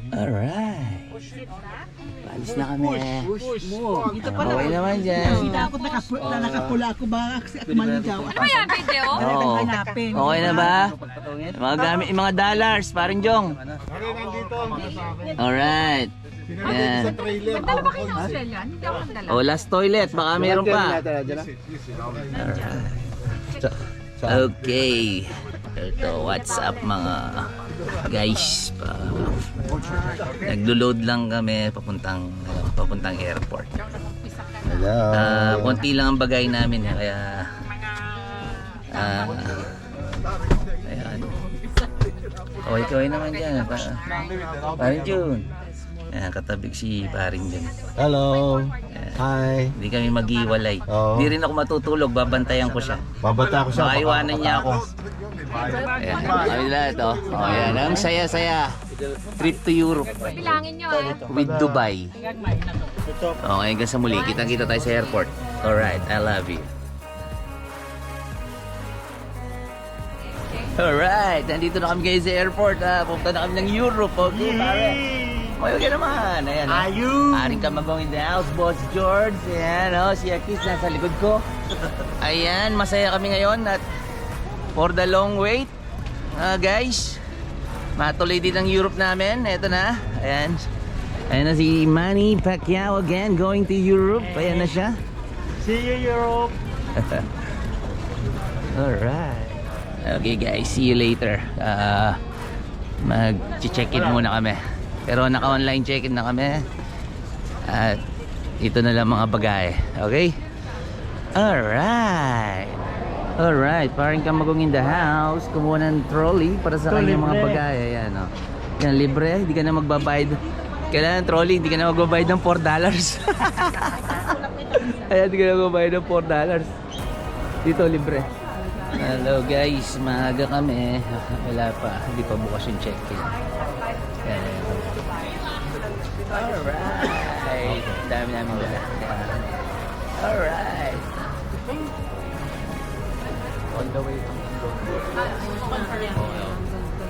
Alright. Alis na kami. Dito pala. Okay naman dyan. Kita ako nakapula ako ba kasi ako maligaw. Ano ba yan, video? Oo. Hanapin. Okay na ba? Mga gamit, mga dollars, parang Jong. Alright. Yan. Nagdala ba kayo ng Australian? Hindi ako nagdala. Oh, last toilet. Baka meron pa. Okay. Ito, what's up mga guys? Naglo-load lang kami papuntang airport. Konti lang ang bagay namin kaya ayan. Okay naman dyan. Paring June. Ayan, katabig si paring June. Hello. Hi. Hindi kami mag-iwalay. Oo. Hindi rin ako matutulog, babantayan ko siya. Babata ko siya. Baka iwanan niya ako. Ayan, kami lahat ito. Oh, ayan, ang saya-saya. Trip to Europe Bilangin nyo with Dubai. Okay, hanggang sa muli. Kita-kita tayo sa airport. Alright, I love you. Alright, nandito na kami guys sa airport. Pupunta na kami ng Europe. Okay, pare. Mayo ka naman. Ayan. Ayun. Aring Kamagong in the house, Boss George. Ayan, si Akis nasa likod ko. Ayan, masaya kami ngayon at for the long wait. Guys, matuloy din ang Europe namin. Ito na. Ayan. Ayan na si Manny Pacquiao again going to Europe. Ayan na siya. See you Europe. Alright. Okay guys, see you later. Mag-check-in muna kami. Pero naka-online check-in na kami. At ito na lang mga bagay. Okay? Alright. Alright, parang Kamagong in the house. Kumuha ng trolley para sa kanyang mga bagay. Ayan, oh. Yan, libre. Hindi ka na magbabayad. Kailangan trolley, hindi ka na magbabayad ng $4. Ayan, hindi ka na magbabayad ng $4. Dito, libre. Hello guys, maaga kami. Wala pa, hindi pa bukas yung check-in. Alright, dami namin dala. Alright. On the way.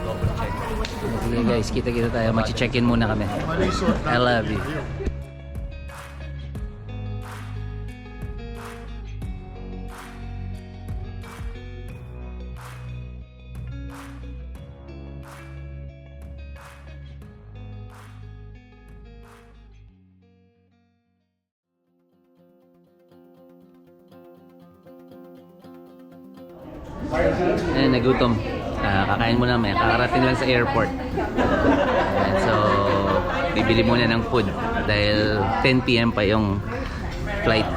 Double check. Sige guys, kita-kita tayo. Mag-check-in muna kami. I love you. Eh, nagutom. Kakain muna may. Kakarating lang sa airport. And so, bibili muna ng food dahil 10 PM pa yung flight.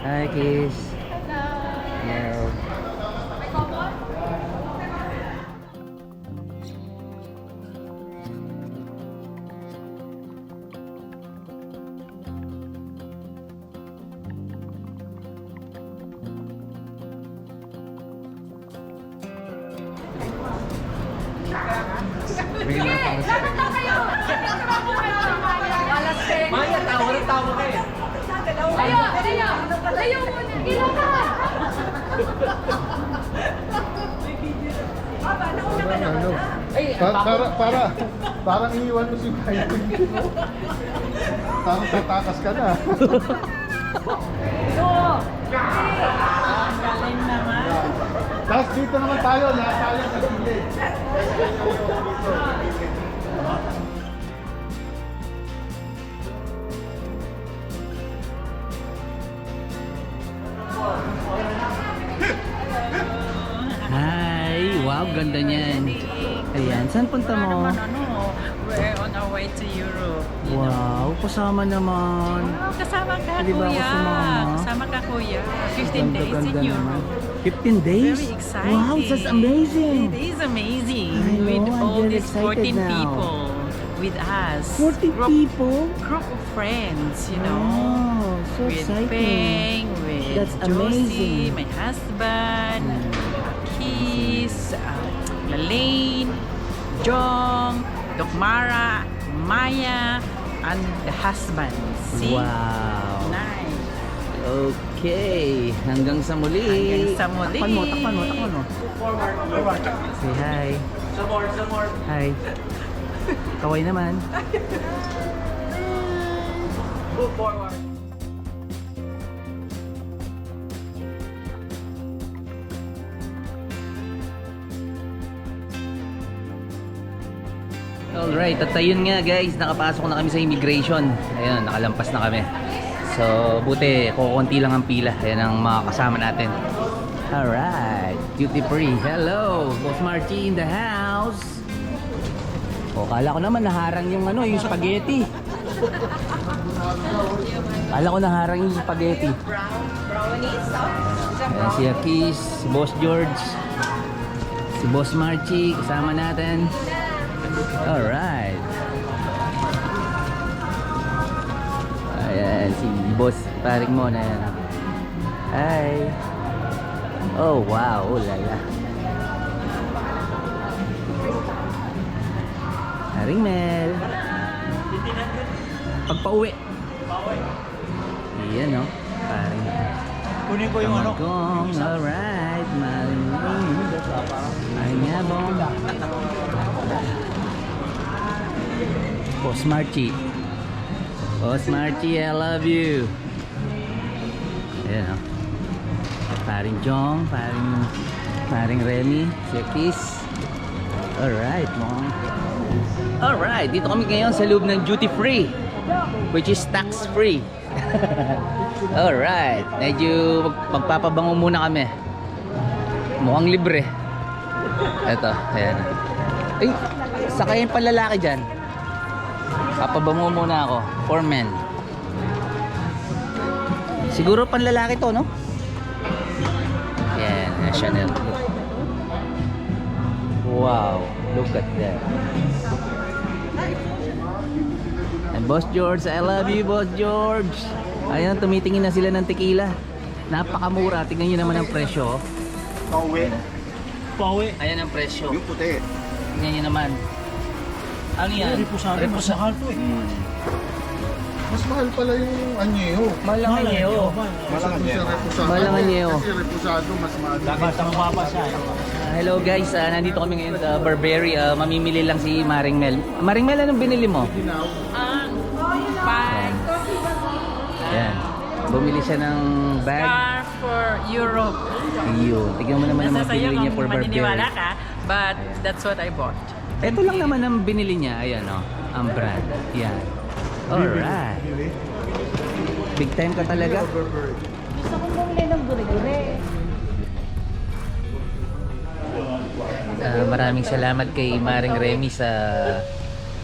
Hi, Kiss. Hello. Maya, tawa kayo. Layo muna. Ilaw ka. Parang iiwan mo si Maya. Parang tatakas ka na. Tapos dito naman tayo, lahat tayo sa gilid. Hi! Wow, ganda niyan. Ayan, saan punta mo? We're on our way to Europe. Wow, kasama naman. Oh, kasama ka, Hindi ba ako kuya. sumama? Kasama ka, kuya. 15 days in Ganda Europe. naman. 15 days? Very exciting. Wow, that's amazing. It is amazing. I know, with I'm all very these excited 14 now. people with us. 40 people? Group of friends, you know. Oh, so with exciting. Peng, with That's Josie, amazing. my husband, Keys, Lalaine, Jong, Doc Mara, Maya, and the husband. See? Wow. Nice. Okay. Okay, hanggang sa muli. Hanggang sa muli. Takpan mo. Say hi. Some more. Hi. Kaway naman. Move forward. Alright, at ayun nga guys, nakapasok na kami sa immigration. Ayun, nakalampas na kami. So, buti, kukunti lang ang pila. Ayan ang mga kasama natin. Alright, duty free. Hello, Boss Marty in the house. O, kala ko naman naharang yung ano, yung spaghetti. Kala ko naharang yung spaghetti. Ayan, si Akis, si Boss George, si Boss Marty, kasama natin. Alright. Ayan, si Boss Paring mo na yan. Hi. Oh, wow. Oh, lala. Paring Mel. Pagpa-uwi. Iyan, no? Paring. Kunin ko yung ano. Kamagong. Alright. Maring. Ay nga, bong. Boss Marty. Boss Marty, I love you. Ayan, o. Paring Jong, paring Remy, si Kiss. Alright, mong. Alright, dito kami ngayon sa loob ng duty free, which is tax free. Alright, medyo magpapabango muna kami. Mukhang libre. Ito, ayan. Ay, sakayin pa lalaki dyan. Papabango muna ako. For men. Siguro panlalaki to, no? Yan, Chanel. Wow, look at that. And Boss George, I love you, Boss George. Ayan, tumitingin na sila ng tequila. Napakamura. Tingnan nyo naman ang presyo. Pawi. Ayan ang presyo. Yung puti. Tingnan nyo naman. Ano yan? Reposado. Mas mahal to eh. Mas mahal pala yung anyeho. Mahal ang anyeho. Mahal ang reposado. Mahal ang anyeho. Kasi reposado mas mahal. Dapat sa mababa siya. Hello guys, nandito kami ngayon sa Burberry. Mamimili lang si Maring Mel. Maring Mel, anong binili mo? Bag. Ayan. Bumili siya ng bag. Scarf for Europe. Yun. Tignan mo naman ang Nasa mga sa'yo binili niya for kung maniniwala Burberry. ka, but that's what I bought. Ito lang naman ang binili niya. Ayan o. Ang brand. Yan. Alright. Big time ka talaga. Gusto kong bumili ng gure-gure. Maraming salamat kay Maring Remy sa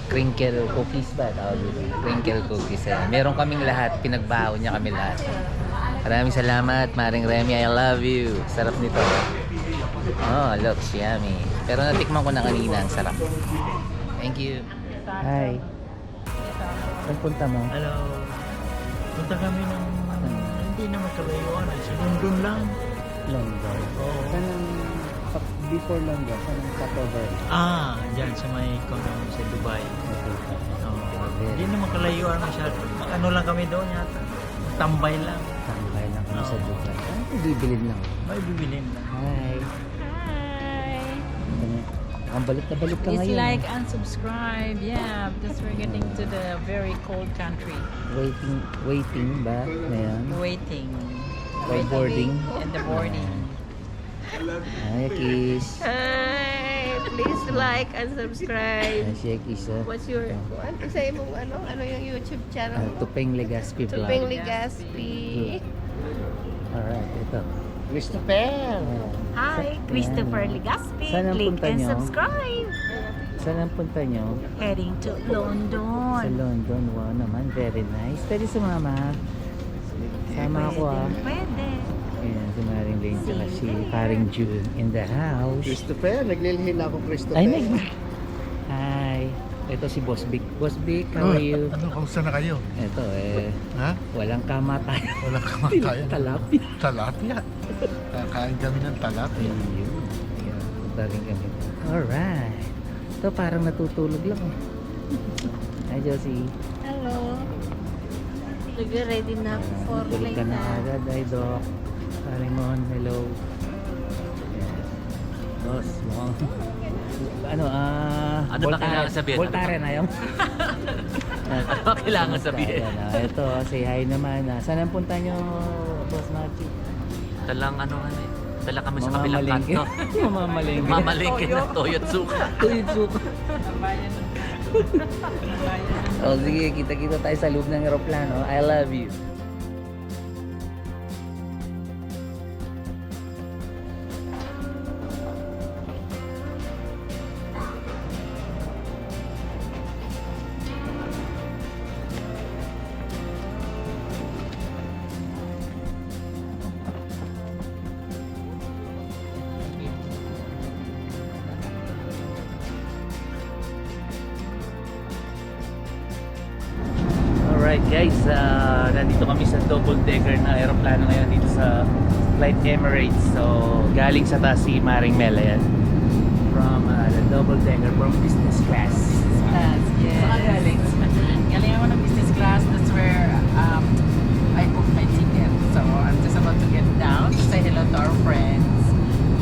crinkle cookies ba? Tawag dito. Crinkle cookies. Meron kaming lahat. Pinagbaho niya kami lahat. Maraming salamat Maring Remy. I love you. Sarap nito. Oh, looks yummy. Pero natikman ko na kanina. Ang sarap. Thank you. Hi. Saan punta mo? Hello. Punta kami ng hindi naman kalayuan. Sa London lang. London. Oo. Saan ang before London? Saan ang stopover? Dyan sa may kono sa Dubai. Hindi naman kalayuan masyado. Ano lang kami doon yata. Tambay lang. Tambay lang kami sa Oo. Dubai. Ano bibilin lang? May bibilin lang. Hi. Ang balit na balit ka Please ngayon. like and subscribe. Yeah, because we're getting to the very cold country. Waiting ba? Ngayon? Waiting. For boarding? And the boarding. Hi, Kiss. Hi! Please like and subscribe. Hi, si Kiss. What's your, ano sa'yo mong ano yung YouTube channel? Tupeng Legaspi Vlog. Tupeng Legaspi. Alright, ito. Christopher! Hi! Christopher Legaspi. Saan ang Click punta and nyo? subscribe. Saan ang punta nyo? Heading to Sa London. London. Wow naman, very nice. Pwede sumama. Sama ako ah. Pwede. Ayan, si Maring Lane tsaka si Paring June in the house. Christopher, naglilihin ako Christopher. Ay, Hi. Ito si Boss Vic. Boss Vic, how are you? Ano, kamusta na kayo? Ito Ha? walang kamatayan. Wala kamatayan. Talapia. Talapia. Kakain kami ng talapia. Ayun. Ayan, punta rin kami. Alright. Ito parang natutulog lang. Hi, Josie. Hello. Ready na ako for Tulog ka na later. agad, ay Doc. Parimon, hello. Yes. Boss, mukhang... Ano ba kailangan sabihin? Voltaren na yung... Ano ba kailangan sabihin? Ito, say hi naman. Saan ang punta nyo, Boss Machi? Talang dala kami sa kabilang Mamamalengke. kanto. Mamamalengke. Mamalengke ng Toyo at Suka. Tuyot-suka. O sige, kita-kita tayo sa loob ng aeroplano. I love you. Alright guys, nandito kami sa double decker na aeroplano ngayon dito sa Flight Emirates. So galing sa taas si Maring Mel, ayan. From the double decker, from business class. Class, yes. Saan galing? Galing ako ng business class. That's where I booked my ticket. So I'm just about to get down to say hello to our friends.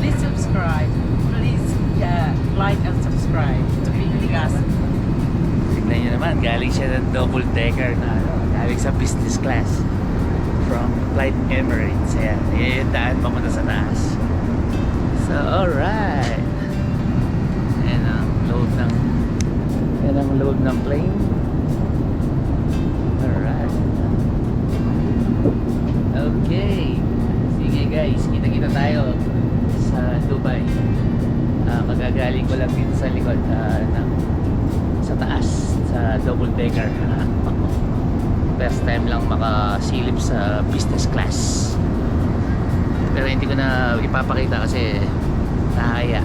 Please subscribe. Please like and subscribe to Big Ligas. Tignan nyo naman, galing siya ng double decker na galing sa business class from Flight Emirates. Ayan, yung daan pamunta sa taas. So, alright. Ayan ang load ng plane. Alright. Okay. Sige guys, kita-kita tayo sa Dubai. Kagagaling ko lang dito sa likod sa taas sa double decker. First time lang makasilip sa business class, pero hindi ko na ipapakita kasi nakakaya.